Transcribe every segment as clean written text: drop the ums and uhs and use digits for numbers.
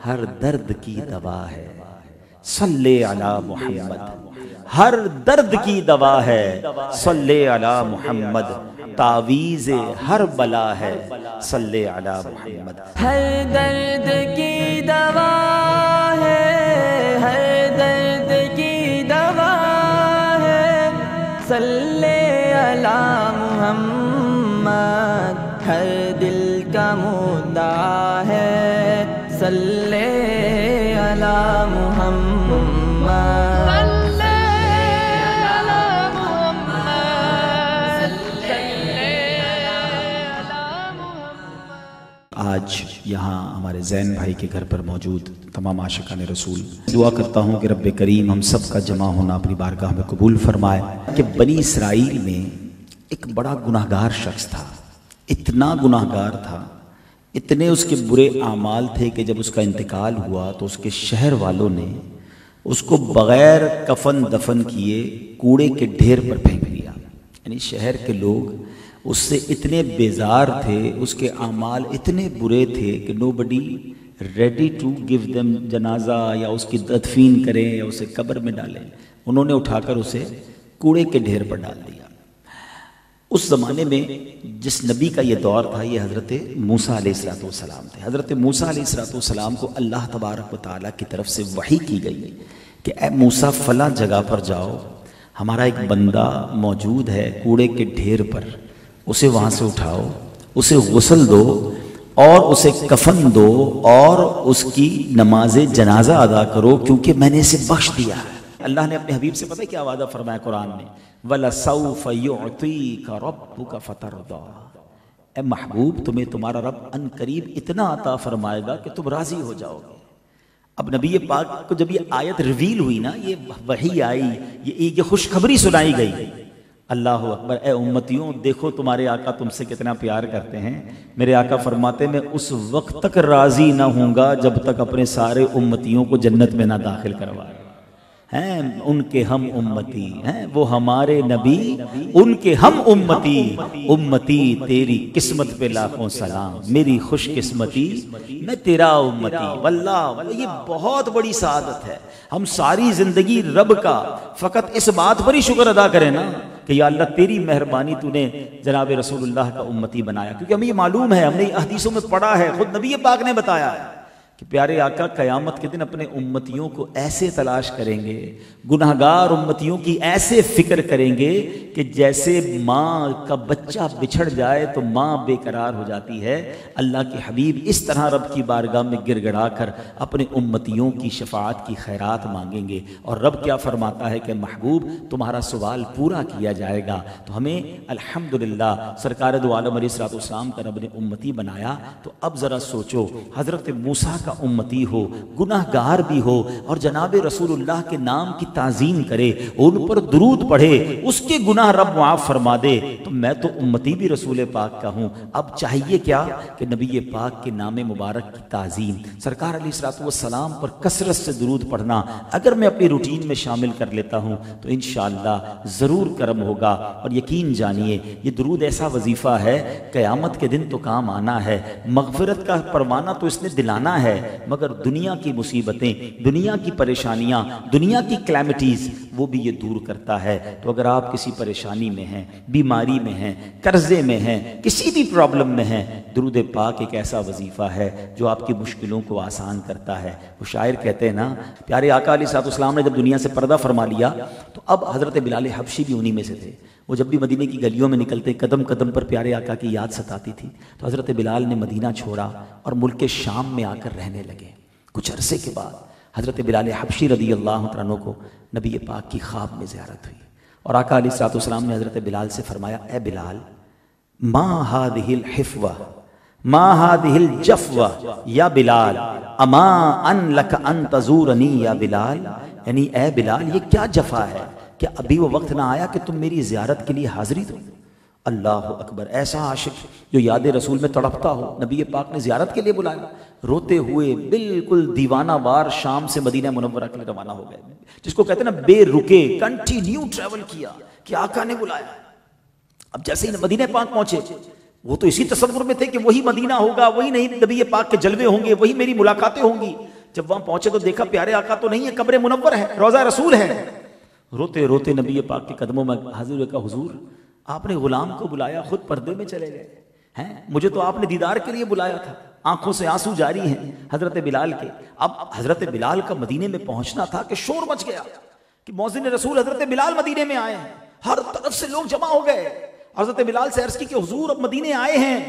ہر درد کی دوا ہے، صلی علی محمد، ہر درد کی دوا ہے، صلی علی محمد، تعویذ ہر بلا ہے، صلی علی محمد۔ ہر درد کی دوا ہے، ہر درد کی دوا ہے، صلی علی محمد، ہر دل کا مدعا ہے، صلی علی محمد۔ آج یہاں ہمارے زین بھائی کے گھر پر موجود تمام عاشقان رسول، دعا کرتا ہوں کہ رب کریم ہم سب کا جمع ہونا اپنی بارگاہ میں قبول فرمائے۔ کہ بنی اسرائیل میں ایک بڑا گناہگار شخص تھا، اتنا گناہگار تھا، اتنے اس کے برے اعمال تھے کہ جب اس کا انتقال ہوا تو اس کے شہر والوں نے اس کو بغیر کفن دفن کیے کوڑے کے ڈھیر پر پھینک دیا۔ یعنی شہر کے لوگ اس سے اتنے بیزار تھے، اس کے اعمال اتنے برے تھے کہ nobody ready to give them جنازہ یا اس کی تدفین کریں یا اسے قبر میں ڈالیں، انہوں نے اٹھا کر اسے کوڑے کے ڈھیر پر ڈال دیا۔ اس زمانے میں جس نبی کا یہ دور تھا یہ حضرت موسیٰ علیہ السلام تھے۔ حضرت موسیٰ علیہ السلام کو اللہ تبارک و تعالیٰ کی طرف سے وحی کی گئی کہ اے موسیٰ فلاں جگہ پر جاؤ، ہمارا ایک بندہ موجود ہے کوڑے کے ڈھیر پر، اسے وہاں سے اٹھاؤ، اسے غسل دو اور اسے کفن دو اور اس کی نماز جنازہ ادا کرو، کیونکہ میں نے اسے بخش دیا ہے۔ اللہ نے اپنے حبیب سے پتہ ہے کیا وعدہ فرمایا قرآن میں؟ وَلَسَوْفَ يُعْطِيكَ رَبُّكَ فَتَرْضَىٰ، اے محبوب تمہیں تمہارا رب ان قریب اتنا عطا فرمائے گا کہ تم راضی ہو جاؤ گے۔ اب نبی پاک کو جب یہ آیت ریویل ہوئی نا، یہ وحی آئی، یہ خوشخبری سنائی گئی، اللہ اکبر، اے امتیوں دیکھو تمہارے آقا تم سے کتنا پیار کرتے ہیں۔ میرے آقا فرماتے میں اس وقت تک راضی نہ ہوں گا جب تک اپنے سارے امتیوں کو جنت میں نہ داخل کروائے۔ ہیں ان کے ہم امتی ہیں وہ ہمارے نبی، ان کے ہم امتی، امتی تیری قسمت پہ لاکھوں سلام، میری خوش قسمتی میں تیرا امتی۔ واللہ یہ بہت بڑی سعادت ہے، ہم ساری زندگی رب کا فقط اس بات پر ہی شکر ادا کریں نا کہ یا اللہ تیری مہربانی تو نے جناب رسول اللہ کا امتی بنایا، کیونکہ ہمیں یہ معلوم ہے، ہم نے حدیثوں میں پڑھا ہے، خود نبی پاک نے بتایا ہے کہ پیارے آقا قیامت کے دن اپنے امتیوں کو ایسے تلاش کریں گے، گناہگار امتیوں کی ایسے فکر کریں گے کہ جیسے ماں کا بچہ بچھڑ جائے تو ماں بے قرار ہو جاتی ہے۔ اللہ کے حبیب اس طرح رب کی بارگاہ میں گر گڑا کر اپنے امتیوں کی شفاعت کی خیرات مانگیں گے، اور رب کیا فرماتا ہے کہ محبوب تمہارا سوال پورا کیا جائے گا۔ تو ہمیں الحمدللہ سرکار دو عالم علیہ السلام کا رب نے امتی بنایا۔ تو اب ذرا سوچو، حضرت موسیٰ کا امتی ہو، گناہ گار بھی ہو، اور جناب رسول اللہ کے نام کی تعظیم کرے، ان پر درود پڑھے، اس کے گناہ رب معاف فرما دے، تو میں تو امتی بھی رسول پاک کا ہوں۔ اب چاہیے کیا کہ نبی پاک کے نام مبارک کی تعظیم، سرکار علیہ السلام پر کثرت سے درود پڑھنا اگر میں اپنی روٹین میں شامل کر لیتا ہوں تو انشاءاللہ ضرور کرم ہوگا۔ اور یقین جانیے یہ درود ایسا وظیفہ ہے قیامت کے دن تو کام آنا ہے، مغفرت کا پروانہ تو اس نے دلانا ہے، مگر دنیا کی مصیبتیں، دنیا کی پریشانیاں، دنیا کی کلیمٹیز وہ بھی یہ دور کرتا ہے۔ تو اگر آپ کسی پریشانی میں ہیں، بیماری میں ہیں، قرضے میں ہیں، کسی بھی پرابلم میں ہیں، درود پاک ایک ایسا وظیفہ ہے جو آپ کی مشکلوں کو آسان کرتا ہے۔ وہ شاعر کہتے ہیں نا، پیارے آقا علیہ السلام نے جب دنیا سے پردہ فرما لیا تو اب حضرت بلال حبشی بھی انہی میں سے تھے۔ وہ جب بھی مدینے کی گلیوں میں نکلتے قدم قدم پر پیارے آقا کی یاد ستاتی تھی، تو حضرت بلال نے مدینہ چھوڑا اور ملک شام میں آ کر رہنے لگے۔ کچھ عرصے کے بعد حضرت بلال حبشی رضی اللہ عنہ کو نبی پاک کی خواب میں زیارت ہوئی، اور آقا علیہ السلام نے حضرت بلال سے فرمایا، اے بلال، ما هذه الحفوہ ما هذه الجفوہ یا بلال اما ان لک ان تزورنی یا بلال، یعنی اے بلال یہ کیا جفا ہے کہ ابھی وہ وقت نہ آیا کہ تم میری زیارت کے لیے حاضری دو۔ اللہ اکبر، ایسا عاشق جو یاد رسول میں تڑپتا ہو، نبی پاک نے زیارت کے لیے بلایا، روتے ہوئے بالکل دیوانہ وار شام سے مدینہ منورہ کے لیے روانہ ہو گئے، جس کو کہتے ہیں نا بے رکے کنٹینیو ٹریول کیا کہ آقا نے بلایا۔ اب جیسے ہی مدینہ پاک پہنچے، وہ تو اسی تصور میں تھے کہ وہی مدینہ ہوگا، وہی نہیں نبی پاک کے جلوے ہوں گے، وہی میری ملاقاتیں ہوں گی۔ جب وہاں پہنچے تو دیکھا پیارے آقا تو نہیں ہے، قبر منور ہے، روضہ رسول ہے۔ روتے روتے نبی پاک کے قدموں میں حاضر ہوئے، کہا حضور آپ نے غلام کو بلایا، خود پردے میں چلے گئے ہیں، مجھے تو آپ نے دیدار کے لیے بلایا تھا۔ آنکھوں سے آنسو جاری ہیں حضرت بلال کے۔ اب حضرت بلال کا مدینے میں پہنچنا تھا کہ شور مچ گیا کہ مؤذن رسول حضرت بلال مدینے میں آئے ہیں، ہر طرف سے لوگ جمع ہو گئے۔ حضرت بلال سے عرض کی کہ حضور اب مدینے آئے ہیں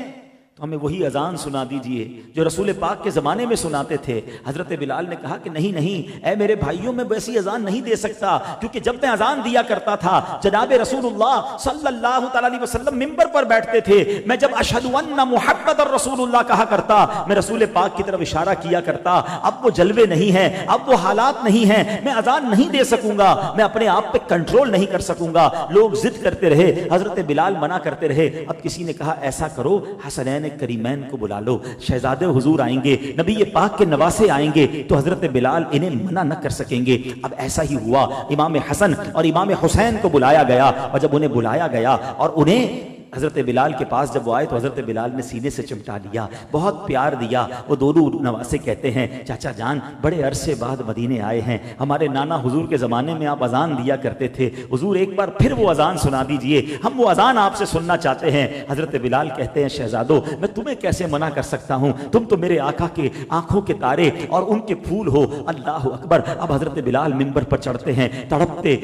تو ہمیں وہی اذان سنا دیجئے جو رسول پاک کے زمانے میں سناتے تھے۔ حضرت بلال نے کہا کہ نہیں نہیں اے میرے بھائیوں، میں ویسی اذان نہیں دے سکتا، کیونکہ جب میں اذان دیا کرتا تھا جناب رسول اللہ صلی اللہ تعالی علیہ وسلم منبر پر بیٹھتے تھے، میں جب اشہد ان محمد رسول اللہ کہا کرتا، میں رسول پاک کی طرف اشارہ کیا کرتا۔ اب وہ جلوے نہیں ہیں، اب وہ حالات نہیں ہیں، میں اذان نہیں دے سکوں گا، میں اپنے آپ پہ کنٹرول نہیں کر سکوں گا۔ لوگ ضد کرتے رہے، حضرت بلال منع کرتے رہے۔ اب کسی نے کہا ایسا کرو، حسنین کریمین کو بلا لو، شہزادے حضور آئیں گے، نبی پاک کے نواسے آئیں گے تو حضرت بلال انہیں منع نہ کر سکیں گے۔ اب ایسا ہی ہوا، امام حسن اور امام حسین کو بلایا گیا، اور جب انہیں بلایا گیا اور انہیں حضرت بلال کے پاس جب وہ آئے تو حضرت بلال نے سینے سے چمٹا لیا، بہت پیار دیا۔ وہ دونوں نواسے کہتے ہیں چاچا جان بڑے عرصے بعد مدینے آئے ہیں، ہمارے نانا حضور کے زمانے میں آپ اذان دیا کرتے تھے، حضور ایک بار پھر وہ اذان سنا دیجئے، ہم وہ اذان آپ سے سننا چاہتے ہیں۔ حضرت بلال کہتے ہیں شہزادو میں تمہیں کیسے منع کر سکتا ہوں، تم تو میرے آقا کے آنکھوں کے تارے اور ان کے پھول ہو، اللہ اکبر۔ اب حضرت بلال منبر پر چڑھتے ہیں، تڑپتے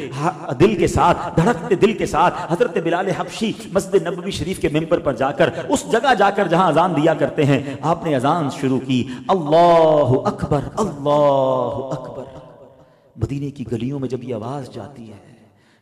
دل کے ساتھ، دھڑکتے دل کے ساتھ۔ حضرت بلال حبشی مسجد نبوی شریف کے منبر پر جا کر، اس جگہ جا کر جہاں اذان دیا کرتے ہیں، آپ نے اذان شروع کی، اللہ اکبر اللہ اکبر۔ مدینے کی گلیوں میں جب یہ آواز جاتی ہے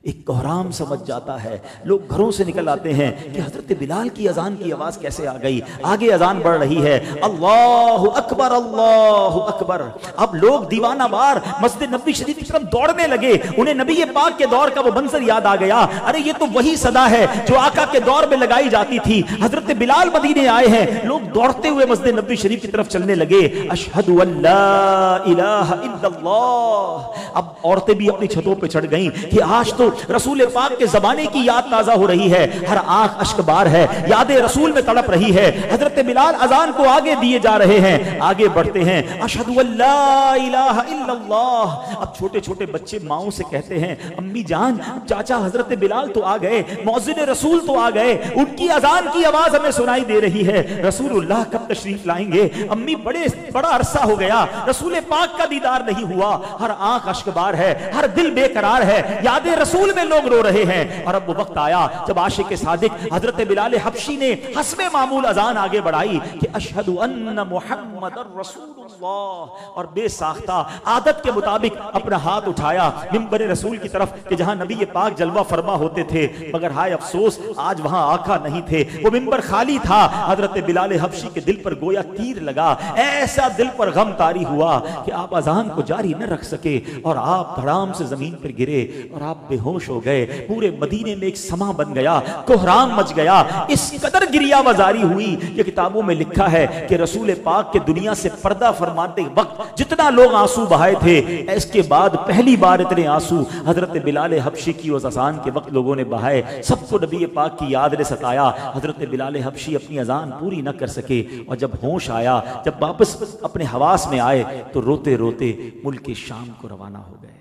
ایک کوہرام سمجھ جاتا ہے، لوگ گھروں سے نکل آتے ہیں کہ حضرت بلال کی اذان کی آواز کیسے آ گئی، آگے اذان بڑھ رہی ہے، اللہ اکبر اللہ اکبر۔ اب لوگ دیوانہ وار مسجد نبوی شریف کی طرف دوڑنے لگے، انہیں نبی پاک کے دور کا وہ منظر یاد آ گیا، ارے یہ تو وہی صدا ہے جو آقا کے دور میں لگائی جاتی تھی، حضرت بلال مدینے آئے ہیں۔ لوگ دوڑتے ہوئے مسجد نبوی شریف کی طرف چلنے لگے، اشہد ان لا الہ الا اللہ۔ اب عورتیں بھی اپنی چھتوں پہ چڑھ گئیں کہ آج تو رسول پاک کے زمانے کی یاد تازہ ہو رہی ہے، ہر آنکھ اشک بار ہے، یاد رسول میں تڑپ رہی ہے۔ حضرت بلال اذان کو آگے دیے جا رہے ہیں، آگے بڑھتے ہیں، اشہد ان لا الہ الا اللہ۔ اب چھوٹے چھوٹے بچے ماؤں سے کہتے ہیں امی جان چاچا حضرت بلال تو آ گئے، مؤذن رسول تو آ گئے، ان کی اذان کی آواز ہمیں سنائی دے رہی ہے، رسول اللہ کب تشریف لائیں گے؟ امی بڑا عرصہ ہو گیا رسول پاک کا دیدار نہیں ہوا، ہر آنکھ اشک بار ہے، ہر دل بے قرار ہے، یاد رسول میں لوگ رو رہے ہیں۔ اور اب وہ وقت آیا جب عاشق صادق حضرت بلال حبشی نے حسب معمول اذان آگے بڑھائی کہ اشہد ان محمد رسول اللہ، اور بے ساختہ عادت کے مطابق اپنا ہاتھ اٹھایا منبر رسول کی طرف کہ جہاں نبی پاک جلوہ فرما ہوتے تھے، مگر ہائے افسوس آج وہاں آقا نہیں تھے، وہ منبر خالی تھا۔ حضرت بلال حبشی کے دل پر گویا تیر لگا، ایسا دل پر غم طاری ہوا کہ آپ اذان کو جاری نہ رکھ سکے اور آپ دھڑام سے زمین پر گرے اور آپ بے ہوش ہو گئے۔ پورے مدینے میں ایک سما بن گیا، کوہرام مچ گیا، اس قدر گریہ وزاری ہوئی کہ کتابوں میں لکھا ہے کہ رسول پاک کے دنیا سے پردہ فرماتے وقت جتنا لوگ آنسو بہائے تھے، اس کے بعد پہلی بار اتنے آنسو حضرت بلال حبشی کی اس اذان کے وقت لوگوں نے بہائے۔ سب کو نبی پاک کی یاد نے ستایا، حضرت بلال حبشی اپنی اذان پوری نہ کر سکے، اور جب ہوش آیا، جب واپس اپنے حواس میں آئے تو روتے روتے ملک شام کو روانہ ہو گئے۔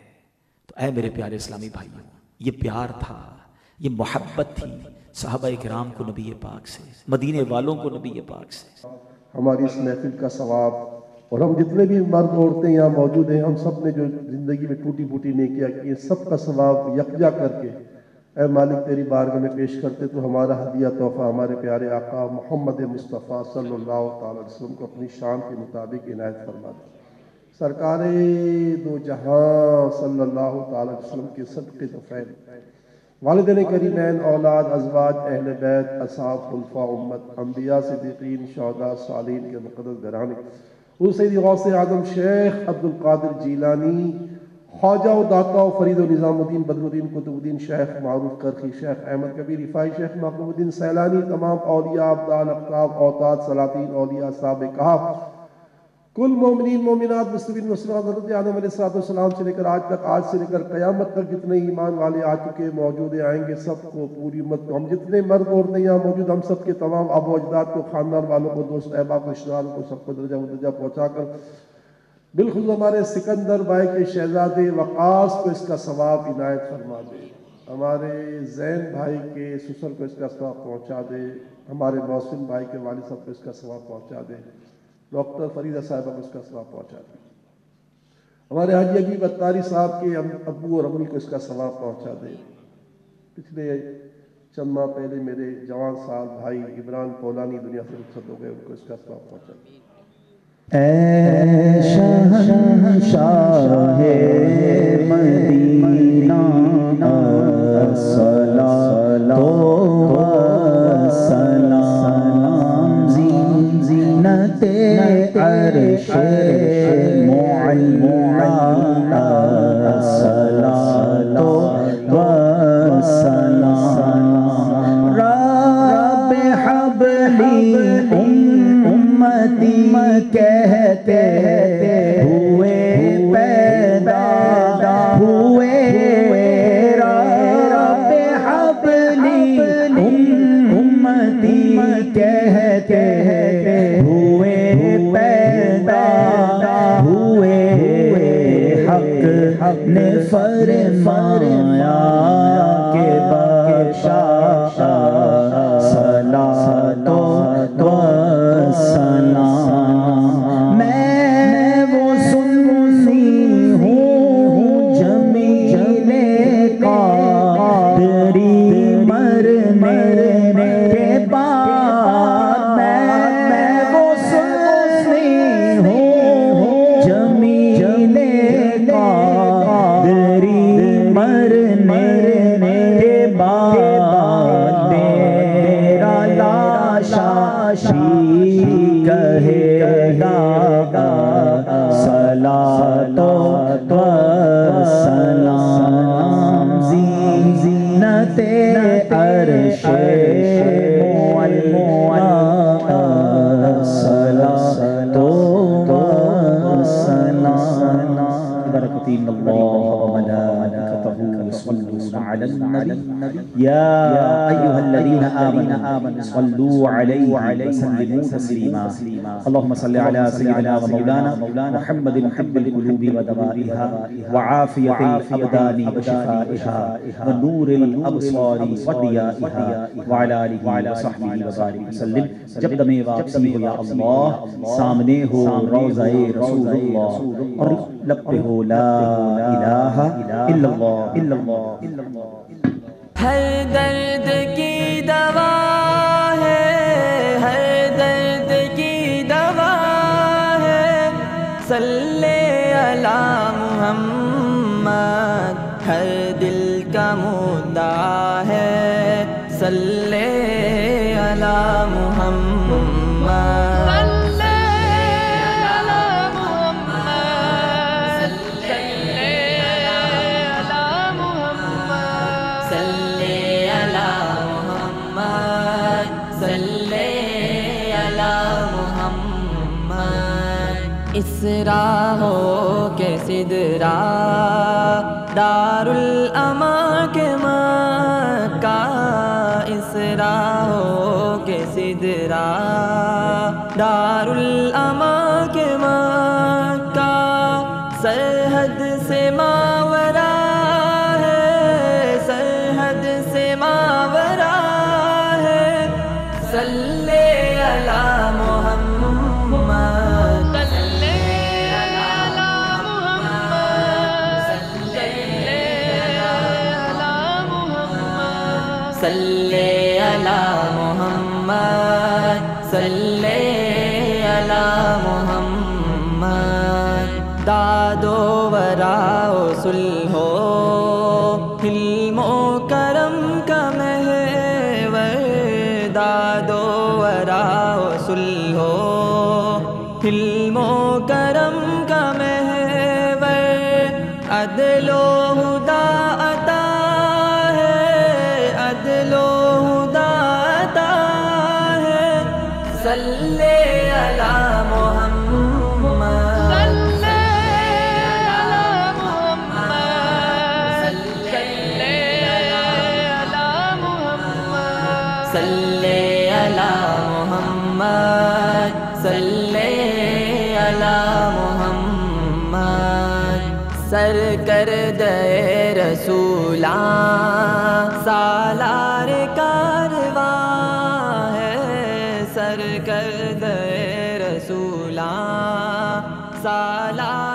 تو اے میرے پیارے اسلامی بھائیوں، یہ پیار تھا، یہ محبت تھی صحابہ کرام کو نبی پاک سے، مدینے والوں کو نبی پاک سے۔ ہماری اس محفل کا ثواب، اور ہم جتنے بھی مرد عورتیں یہاں موجود ہیں، ہم سب نے جو زندگی میں ٹوٹی پھوٹی نیکیاں کی ہیں، سب کا ثواب یکجا کر کے اے مالک تیری بارگاہ میں پیش کرتے تو ہمارا ہدیہ تحفہ ہمارے پیارے آقا محمد مصطفیٰ صلی اللہ تعالی علیہ وسلم کو اپنی شان کے مطابق عنایت فرما دے۔ سرکار دو جہاں صلی اللہ تعالی علیہ وسلم کے صدقے طفیل، والدین کریمین، اولاد، ازواج، اہل بیت، اصحاب، خلفاء امت، انبیاء، صدیقین، شہداء، صالحین کے مقدس گھرانے، حضور سیدی غوث اعظم شیخ عبد القادر جیلانی، خواجہ و داتا و فرید و نظام الدین بدر الدین قطب الدین شیخ معروف کرخی، شیخ احمد کبیر رفاعی، شیخ محبوب الدین سیلانی، تمام اولیاء، ابدال، اقطاب، اوتاد، سلاطین، اولیاء، اصحاب کہف، کل مومنین مومنات مسلمین مسلمات، حضرت آدم علیہ السلام سے لے کر آج تک، آج سے لے کر قیامت تک جتنے ایمان والے آ چکے موجود آئیں گے، سب کو، پوری امت کو، ہم جتنے مرد عورتیں یہاں موجود، ہم سب کے تمام آبا و اجداد کو، خاندان والوں کو، دوست احباب، رشتہ داروں کو، سب کو درجہ مدرجہ پہنچا کر بالخصوص ہمارے سکندر بھائی کے شہزادے وقاص کو اس کا ثواب عنایت فرما دے، ہمارے زین بھائی کے سسر کو اس کا ثواب پہنچا دے، ہمارے محسن بھائی کے والد صاحب کو اس کا ثواب پہنچا دے، ڈاکٹر فریدہ صاحبہ کو اس کا ثواب پہنچا دے، ہمارے حاجی حبیب اتاری صاحب کے ابو اور امی کو اس کا ثواب پہنچا دے۔ پچھلے چند ماہ پہلے میرے جوان صاحب بھائی عمران پولانی دنیا سے رخصت ہو گئے، ان کو اس کا ثواب پہنچا دے۔ اے شہنشاہ مدینہ الصلاۃ والسلام زینت عرش معلا الصلاۃ والسلام رب حبلی امتی کہتے ہوئے پیدا ہوئے رب حبلی امتی کہتے ہوئے پیدا ہوئے حق نے فرمایا کہ بخشا صلاۃ والسلام میں وہ سنی ہوں جمیل قادری مرنے کے بعد میں وہ سنی ہوں جمیل قادری مرنے کے بعد میرا لاشا کہے گا صلاۃ والسلام زینت عرش معلا الصلاۃ والسلام برکت اللہ وملائکتہ یصلون علی النبی یا ایھا الذین آمنوا صلوا علیہ وسلموا تسلیما اللهم صل على سيدنا ومولانا محمد حب القلوب ودوائها وعافية الأبدان وشفائها ونور الأبصار وضيائها وعلى آله وصحبه وبارك وسلم۔ جب دم واپسی ہو یا اللہ، سامنے ہو روضہ رسول اللہ اور لب پہ ہو لا الہ الا اللہ۔ ہر درد کی دوا ہے، ہر درد کی دوا ہے، صلی علی محمد، ہر دل کا مدعا ہے، صلی علی محمد۔ اسرا ہو کہ سدرا دار الامان کے مکہ، اسرا ہو کہ سدرا دار الامان کے مکہ، سرحد سے ماورا ہے، سرحد سے ماورا ہے، صلی علی محمد، صلی علی محمد، صلی علی محمد۔ داد و ورا و صلح و حلم و کرم کا محور، داد و ورا و صلح و حلم و کرم کا محور، عدل و ہدی عطا ہے، عدل و ہدی عطا ہے، صلی علی محمد، صلی علی محمد، صلی علی محمد، صلی علی محمد، صلی علی محمد۔ سر کر دے رسولاں سالار کارواں ہے، سر کر دے رسولاں سالار